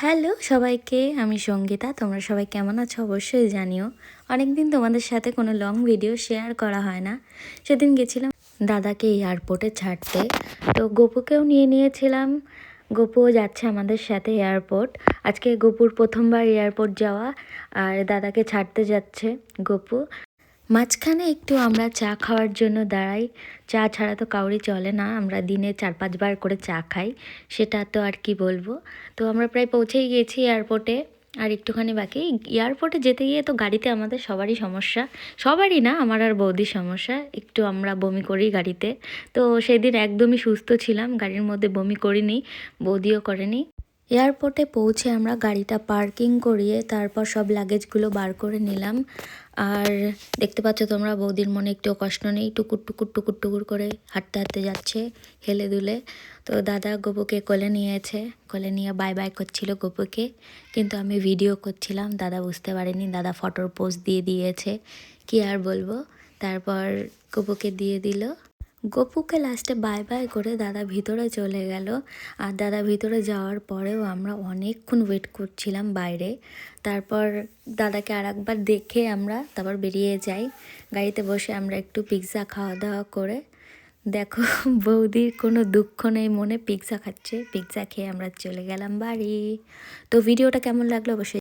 Hello সবাইকে, আমি সঙ্গীতা। তোমরা সবাই কেমন আছো অবশ্যই জানিও। অনেক দিন তোমাদের সাথে কোনো লং ভিডিও শেয়ার করা হয় না। সেদিন গেছিলাম দাদাকে এয়ারপোর্টে ছাড়তে, তো গপুকেও নিয়ে নিয়েছিলাম। গপুও যাচ্ছে আমাদের সাথে এয়ারপোর্ট। আজকে গপুর প্রথমবার এয়ারপোর্ট যাওয়া, আর দাদাকে ছাড়তে যাচ্ছে গপু। মাঝখানে একটু আমরা চা খাওয়ার জন্য দাঁড়াই। চা ছাড়া তো কাউরি চলে না, আমরা দিনে 4-5 বার করে চা খাই, সেটা তো আর কি বলবো। তো আমরা প্রায় পৌঁছেই গেছি এয়ারপোর্টে, আর একটুখানি বাকি। এয়ারপোর্টে যেতে গিয়ে তো গাড়িতে আমাদের সবারই সমস্যা, সবারই না, আমার আর বৌদির সমস্যা। একটু আমরা বমি করি গাড়িতে। তো সেদিন একদমই সুস্থ ছিলাম, গাড়ির মধ্যে বমি করিনি, বৌদিও করেনি। এয়ারপোর্টে পৌঁছে আমরা গাড়িটা পার্কিং করিয়ে তারপর সব লাগেজগুলো বার করে নিলাম। আর দেখতে পাচ্ছ তোমরা, বৌদির মনে একটু কষ্ট নেই, টুকুর টুকুর টুকুর টুকুর করে হাঁটতে হাঁটতে যাচ্ছে, হেলে দুলে। তো দাদা গপুকে কোলে নিয়েছে, কোলে নিয়ে বাই বাই করছিল গপুকে, কিন্তু আমি ভিডিও করছিলাম, দাদা বুঝতে পারেনি। দাদা ফটোর পোজ দিয়ে দিয়েছে, কি আর বলবো। তারপর গপুকে দিয়ে দিল। গপুকে লাস্টে বাই বাই করে দাদা ভিতরে চলে গেল। আর দাদা ভিতরে যাওয়ার পরেও আমরা অনেকক্ষণ ওয়েট করছিলাম বাইরে। তারপর দাদাকে আর একবার দেখে আমরা তারপর বেরিয়ে যাই। গাড়িতে বসে আমরা একটু পিৎজা খাওয়া দাওয়া করে, দেখো বৌদির কোনো দুঃখ নেই মনে, পিৎজা খাচ্ছে। পিৎজা খেয়ে আমরা চলে গেলাম বাড়ি। তো ভিডিওটা কেমন লাগলো অবশ্যই